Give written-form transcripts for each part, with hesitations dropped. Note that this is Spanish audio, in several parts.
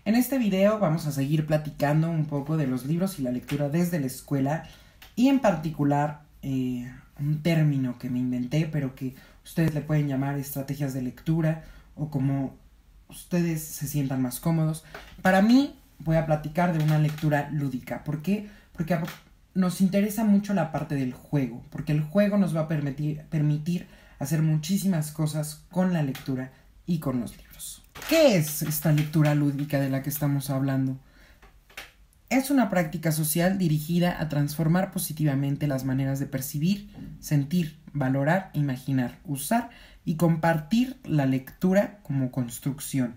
En este video vamos a seguir platicando un poco de los libros y la lectura desde la escuela y en particular un término que me inventé pero que ustedes le pueden llamar estrategias de lectura o como ustedes se sientan más cómodos. Para mí voy a platicar de una lectura lúdica. ¿Por qué? Porque nos interesa mucho la parte del juego, porque el juego nos va a permitir hacer muchísimas cosas con la lectura y con los libros. ¿Qué es esta lectura lúdica de la que estamos hablando? Es una práctica social dirigida a transformar positivamente las maneras de percibir, sentir, valorar, imaginar, usar y compartir la lectura como construcción.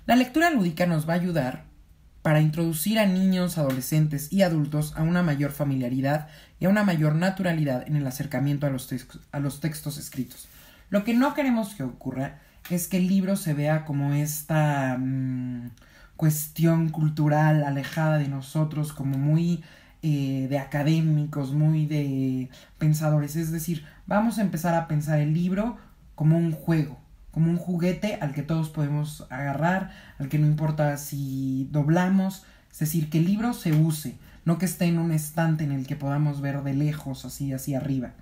La lectura lúdica nos va a ayudar para introducir a niños, adolescentes y adultos a una mayor familiaridad y a una mayor naturalidad en el acercamiento a los textos escritos. Lo que no queremos que ocurra es que el libro se vea como esta cuestión cultural alejada de nosotros, como muy de académicos, muy de pensadores. Es decir, vamos a empezar a pensar el libro como un juego, como un juguete al que todos podemos agarrar, al que no importa si doblamos, es decir, que el libro se use, no que esté en un estante en el que podamos ver de lejos, así arriba.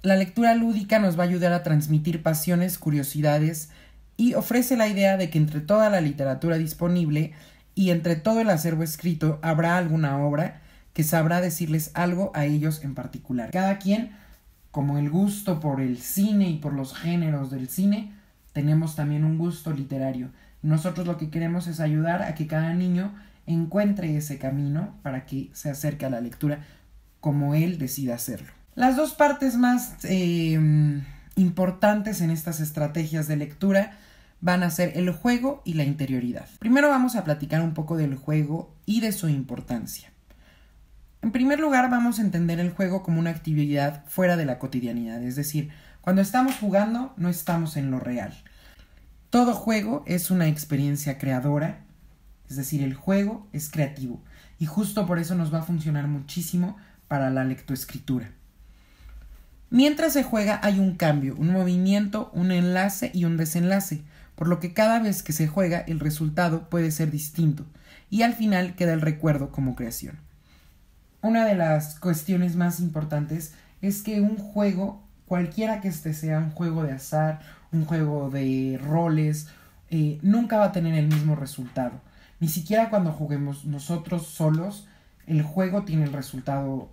La lectura lúdica nos va a ayudar a transmitir pasiones, curiosidades y ofrece la idea de que entre toda la literatura disponible y entre todo el acervo escrito habrá alguna obra que sabrá decirles algo a ellos en particular. Cada quien, como el gusto por el cine y por los géneros del cine, tenemos también un gusto literario. Nosotros lo que queremos es ayudar a que cada niño encuentre ese camino para que se acerque a la lectura como él decida hacerlo. Las dos partes más importantes en estas estrategias de lectura van a ser el juego y la interioridad. Primero vamos a platicar un poco del juego y de su importancia. En primer lugar, vamos a entender el juego como una actividad fuera de la cotidianidad, es decir, cuando estamos jugando no estamos en lo real. Todo juego es una experiencia creadora, es decir, el juego es creativo y justo por eso nos va a funcionar muchísimo para la lectoescritura. Mientras se juega hay un cambio, un movimiento, un enlace y un desenlace, por lo que cada vez que se juega el resultado puede ser distinto y al final queda el recuerdo como creación. Una de las cuestiones más importantes es que un juego, cualquiera que este sea, un juego de azar, un juego de roles, nunca va a tener el mismo resultado. Ni siquiera cuando juguemos nosotros solos, el juego tiene el resultado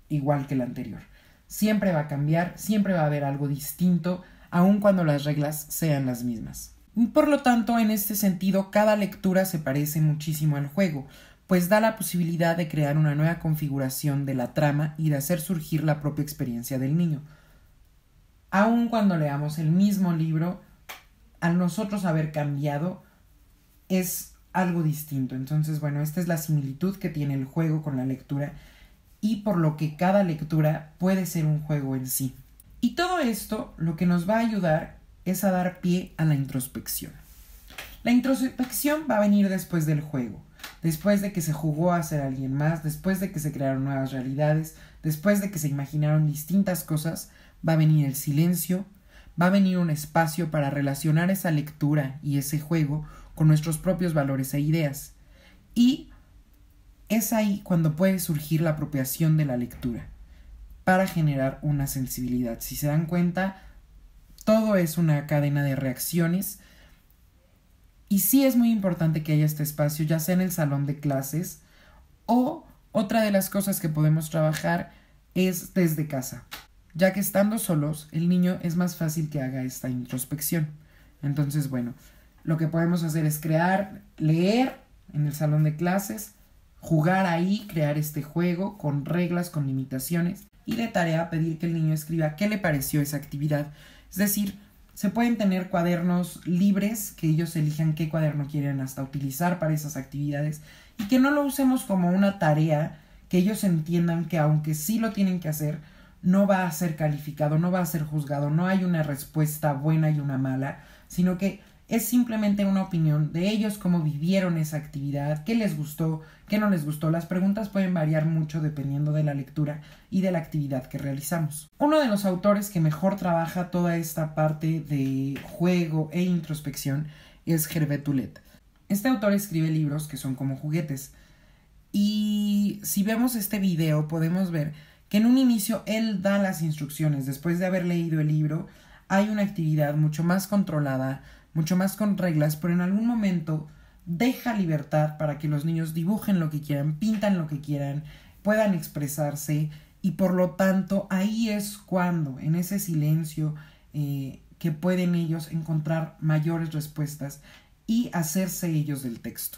igual que el anterior. Siempre va a cambiar, siempre va a haber algo distinto, aun cuando las reglas sean las mismas. Por lo tanto, en este sentido, cada lectura se parece muchísimo al juego, pues da la posibilidad de crear una nueva configuración de la trama y de hacer surgir la propia experiencia del niño. Aun cuando leamos el mismo libro, al nosotros haber cambiado, es algo distinto. Entonces, bueno, esta es la similitud que tiene el juego con la lectura y por lo que cada lectura puede ser un juego en sí. Y todo esto lo que nos va a ayudar es a dar pie a la introspección. La introspección va a venir después del juego, después de que se jugó a ser alguien más, después de que se crearon nuevas realidades, después de que se imaginaron distintas cosas, va a venir el silencio, va a venir un espacio para relacionar esa lectura y ese juego con nuestros propios valores e ideas. Y es ahí cuando puede surgir la apropiación de la lectura para generar una sensibilidad. Si se dan cuenta, todo es una cadena de reacciones y sí es muy importante que haya este espacio, ya sea en el salón de clases o otra de las cosas que podemos trabajar es desde casa, ya que estando solos el niño es más fácil que haga esta introspección. Entonces, bueno, lo que podemos hacer es leer en el salón de clases, jugar ahí, crear este juego con reglas, con limitaciones y de tarea pedir que el niño escriba qué le pareció esa actividad. Es decir, se pueden tener cuadernos libres, que ellos elijan qué cuaderno quieren hasta utilizar para esas actividades y que no lo usemos como una tarea, que ellos entiendan que aunque sí lo tienen que hacer, no va a ser calificado, no va a ser juzgado, no hay una respuesta buena y una mala, sino que es simplemente una opinión de ellos, cómo vivieron esa actividad, qué les gustó, qué no les gustó. Las preguntas pueden variar mucho dependiendo de la lectura y de la actividad que realizamos. Uno de los autores que mejor trabaja toda esta parte de juego e introspección es Herbert Toulet. Este autor escribe libros que son como juguetes. Y si vemos este video podemos ver que en un inicio él da las instrucciones. Después de haber leído el libro hay una actividad mucho más controlada, mucho más con reglas, pero en algún momento deja libertad para que los niños dibujen lo que quieran, pintan lo que quieran, puedan expresarse, y por lo tanto ahí es cuando, en ese silencio, que pueden ellos encontrar mayores respuestas y hacerse ellos del texto.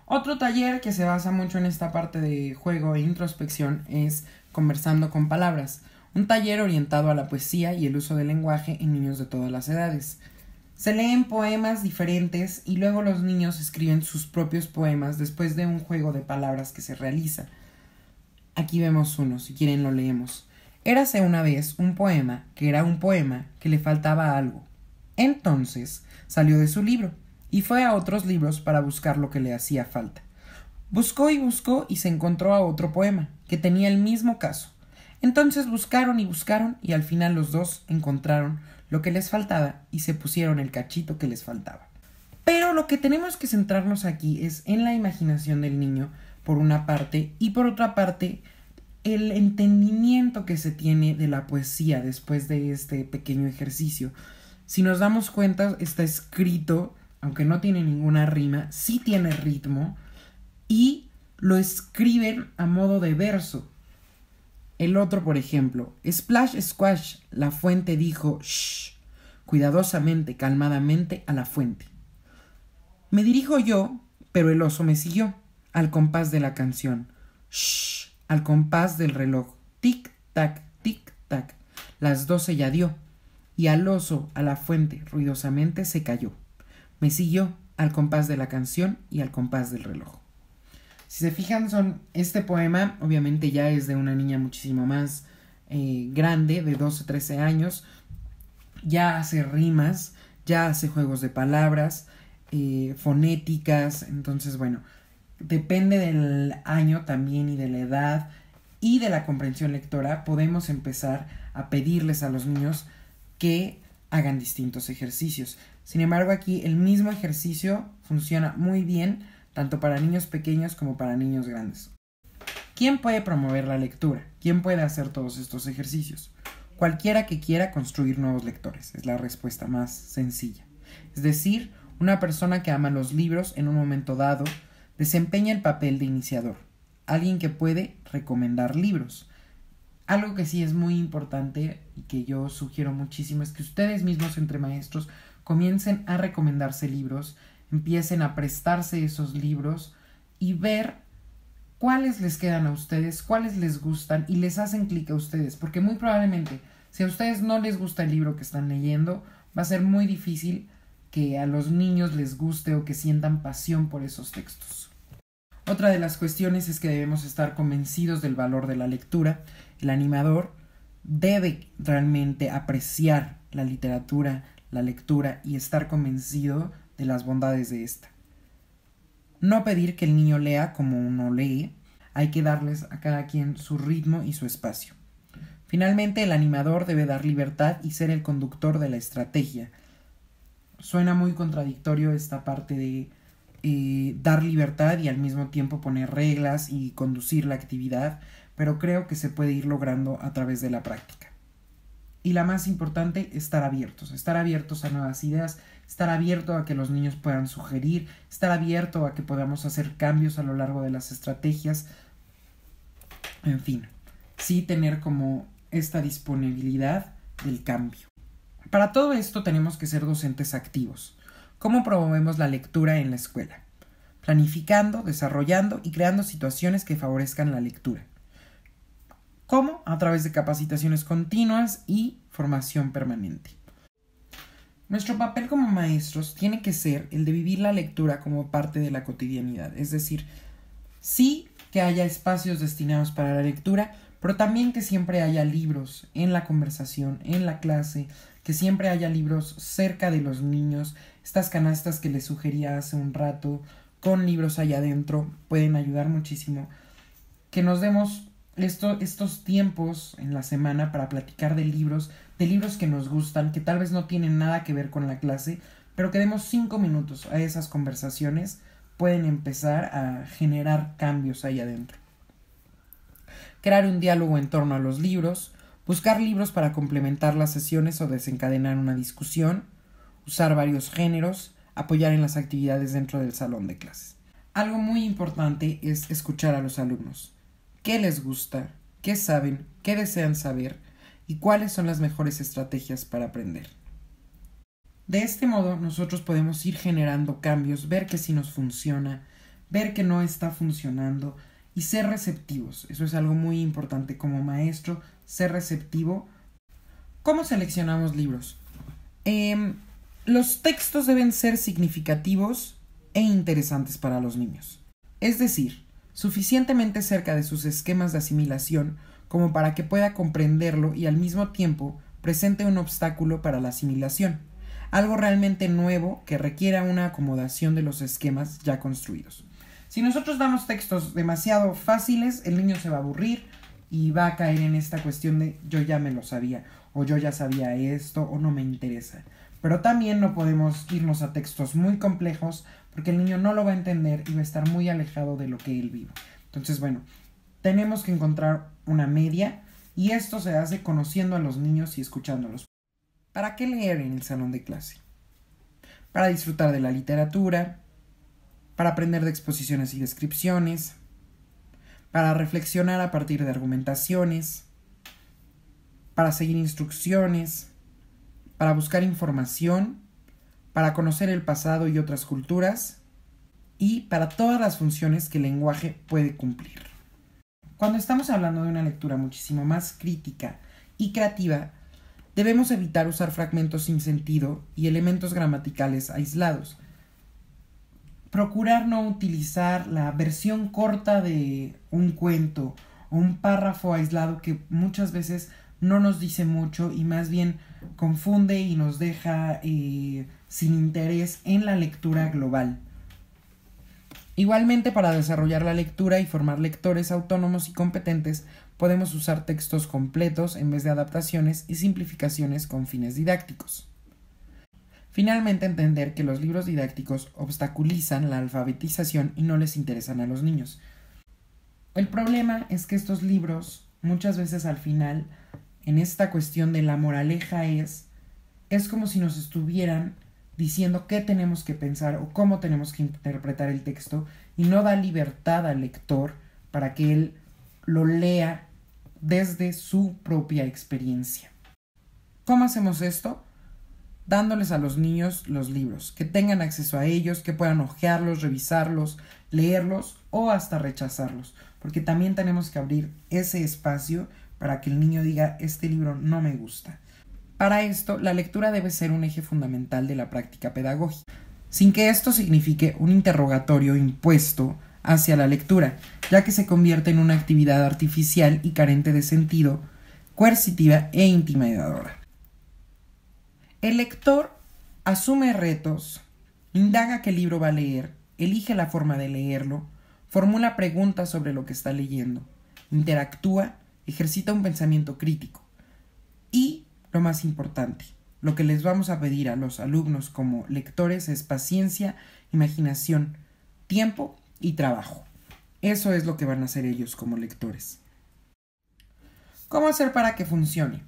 Otro taller que se basa mucho en esta parte de juego e introspección es Conversando con Palabras, un taller orientado a la poesía y el uso del lenguaje en niños de todas las edades. Se leen poemas diferentes y luego los niños escriben sus propios poemas después de un juego de palabras que se realiza. Aquí vemos uno, si quieren lo leemos. Érase una vez un poema que era un poema que le faltaba algo. Entonces salió de su libro y fue a otros libros para buscar lo que le hacía falta. Buscó y se encontró a otro poema que tenía el mismo caso. Entonces buscaron y al final los dos encontraron lo que les faltaba y se pusieron el cachito que les faltaba. Pero lo que tenemos que centrarnos aquí es en la imaginación del niño, por una parte, y por otra parte, el entendimiento que se tiene de la poesía después de este pequeño ejercicio. Si nos damos cuenta, está escrito, aunque no tiene ninguna rima, sí tiene ritmo, y lo escriben a modo de verso. El otro, por ejemplo, Splash Squash, la fuente dijo shh, cuidadosamente, calmadamente a la fuente. Me dirijo yo, pero el oso me siguió, al compás de la canción. Shh, al compás del reloj. Tic, tac, las 12 ya dio, y al oso, a la fuente, ruidosamente se cayó. Me siguió, al compás de la canción y al compás del reloj. Si se fijan, este poema obviamente ya es de una niña muchísimo más grande, de 12, 13 años. Ya hace rimas, ya hace juegos de palabras, fonéticas. Entonces, bueno, depende del año también y de la edad y de la comprensión lectora. Podemos empezar a pedirles a los niños que hagan distintos ejercicios. Sin embargo, aquí el mismo ejercicio funciona muy bien tanto para niños pequeños como para niños grandes. ¿Quién puede promover la lectura? ¿Quién puede hacer todos estos ejercicios? Cualquiera que quiera construir nuevos lectores, es la respuesta más sencilla. Es decir, una persona que ama los libros en un momento dado desempeña el papel de iniciador, alguien que puede recomendar libros. Algo que sí es muy importante y que yo sugiero muchísimo es que ustedes mismos entre maestros comiencen a recomendarse libros, empiecen a prestarse esos libros y ver cuáles les quedan a ustedes, cuáles les gustan y les hacen clic a ustedes, porque muy probablemente si a ustedes no les gusta el libro que están leyendo, va a ser muy difícil que a los niños les guste o que sientan pasión por esos textos. Otra de las cuestiones es que debemos estar convencidos del valor de la lectura. El animador debe realmente apreciar la literatura, la lectura y estar convencido de las bondades de esta. No pedir que el niño lea como uno lee, hay que darles a cada quien su ritmo y su espacio. Finalmente, el animador debe dar libertad y ser el conductor de la estrategia. Suena muy contradictorio esta parte de dar libertad y al mismo tiempo poner reglas y conducir la actividad, pero creo que se puede ir logrando a través de la práctica. Y la más importante, estar abiertos a nuevas ideas, estar abierto a que los niños puedan sugerir, estar abierto a que podamos hacer cambios a lo largo de las estrategias. En fin, sí tener como esta disponibilidad del cambio. Para todo esto tenemos que ser docentes activos. ¿Cómo promovemos la lectura en la escuela? Planificando, desarrollando y creando situaciones que favorezcan la lectura. ¿Cómo? A través de capacitaciones continuas y formación permanente. Nuestro papel como maestros tiene que ser el de vivir la lectura como parte de la cotidianidad. Es decir, sí que haya espacios destinados para la lectura, pero también que siempre haya libros en la conversación, en la clase, que siempre haya libros cerca de los niños. Estas canastas que les sugería hace un rato, con libros allá adentro, pueden ayudar muchísimo. Que nos demos estos tiempos en la semana para platicar de libros que nos gustan, que tal vez no tienen nada que ver con la clase, pero que demos 5 minutos a esas conversaciones pueden empezar a generar cambios ahí adentro. Crear un diálogo en torno a los libros, buscar libros para complementar las sesiones o desencadenar una discusión, usar varios géneros, apoyar en las actividades dentro del salón de clases. Algo muy importante es escuchar a los alumnos. ¿Qué les gusta? ¿Qué saben? ¿Qué desean saber? ¿Y cuáles son las mejores estrategias para aprender? De este modo, nosotros podemos ir generando cambios, ver que sí nos funciona, ver que no está funcionando y ser receptivos. Eso es algo muy importante como maestro, ser receptivo. ¿Cómo seleccionamos libros? Los textos deben ser significativos e interesantes para los niños. Es decir, suficientemente cerca de sus esquemas de asimilación como para que pueda comprenderlo y al mismo tiempo presente un obstáculo para la asimilación. Algo realmente nuevo que requiera una acomodación de los esquemas ya construidos. Si nosotros damos textos demasiado fáciles, el niño se va a aburrir y va a caer en esta cuestión de yo ya me lo sabía, o yo ya sabía esto, o no me interesa. Pero también no podemos irnos a textos muy complejos porque el niño no lo va a entender y va a estar muy alejado de lo que él vive. Entonces, bueno, tenemos que encontrar una media y esto se hace conociendo a los niños y escuchándolos. ¿Para qué leer en el salón de clase? Para disfrutar de la literatura, para aprender de exposiciones y descripciones, para reflexionar a partir de argumentaciones, para seguir instrucciones, para buscar información, para conocer el pasado y otras culturas, y para todas las funciones que el lenguaje puede cumplir. Cuando estamos hablando de una lectura muchísimo más crítica y creativa, debemos evitar usar fragmentos sin sentido y elementos gramaticales aislados. Procurar no utilizar la versión corta de un cuento o un párrafo aislado que muchas veces no nos dice mucho y más bien confunde y nos deja sin interés en la lectura global. Igualmente, para desarrollar la lectura y formar lectores autónomos y competentes, podemos usar textos completos en vez de adaptaciones y simplificaciones con fines didácticos. Finalmente, entender que los libros didácticos obstaculizan la alfabetización y no les interesan a los niños. El problema es que estos libros, muchas veces al final, en esta cuestión de la moraleja es como si nos estuvieran diciendo qué tenemos que pensar o cómo tenemos que interpretar el texto y no da libertad al lector para que él lo lea desde su propia experiencia. ¿Cómo hacemos esto? Dándoles a los niños los libros, que tengan acceso a ellos, que puedan hojearlos, revisarlos, leerlos o hasta rechazarlos, porque también tenemos que abrir ese espacio para que el niño diga este libro no me gusta. Para esto, la lectura debe ser un eje fundamental de la práctica pedagógica, sin que esto signifique un interrogatorio impuesto hacia la lectura, ya que se convierte en una actividad artificial y carente de sentido, coercitiva e intimidadora. El lector asume retos, indaga qué libro va a leer, elige la forma de leerlo, formula preguntas sobre lo que está leyendo, interactúa, ejercita un pensamiento crítico y, lo más importante, lo que les vamos a pedir a los alumnos como lectores es paciencia, imaginación, tiempo y trabajo. Eso es lo que van a hacer ellos como lectores. ¿Cómo hacer para que funcione?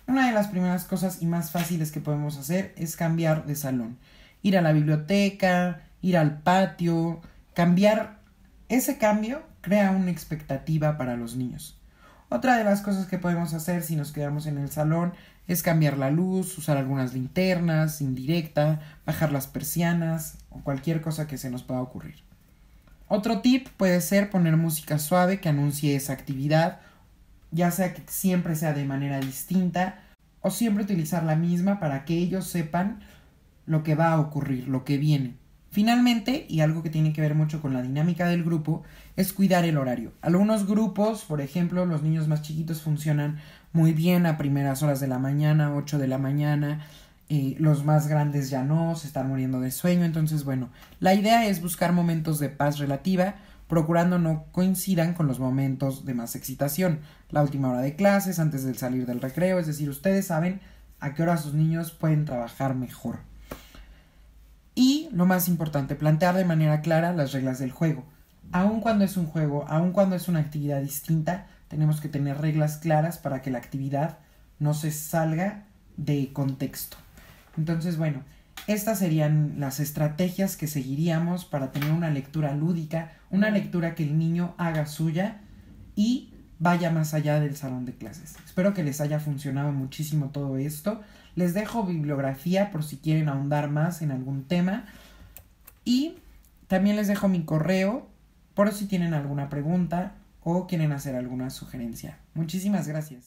Una de las primeras cosas y más fáciles que podemos hacer es cambiar de salón. Ir a la biblioteca, ir al patio, cambiar. Ese cambio crea una expectativa para los niños. Otra de las cosas que podemos hacer si nos quedamos en el salón es cambiar la luz, usar algunas linternas, indirecta, bajar las persianas o cualquier cosa que se nos pueda ocurrir. Otro tip puede ser poner música suave que anuncie esa actividad, ya sea que siempre sea de manera distinta o siempre utilizar la misma para que ellos sepan lo que va a ocurrir, lo que viene. Finalmente, y algo que tiene que ver mucho con la dinámica del grupo, es cuidar el horario. Algunos grupos, por ejemplo, los niños más chiquitos funcionan muy bien a primeras horas de la mañana, 8 de la mañana, los más grandes ya no, se están muriendo de sueño. Entonces, bueno, la idea es buscar momentos de paz relativa, procurando no coincidan con los momentos de más excitación. La última hora de clases, antes de salir del recreo, es decir, ustedes saben a qué hora sus niños pueden trabajar mejor. Y lo más importante, plantear de manera clara las reglas del juego. Aun cuando es un juego, aun cuando es una actividad distinta, tenemos que tener reglas claras para que la actividad no se salga de contexto. Entonces, bueno, estas serían las estrategias que seguiríamos para tener una lectura lúdica, una lectura que el niño haga suya y vaya más allá del salón de clases. Espero que les haya funcionado muchísimo todo esto. Les dejo bibliografía por si quieren ahondar más en algún tema. Y también les dejo mi correo por si tienen alguna pregunta o quieren hacer alguna sugerencia. Muchísimas gracias.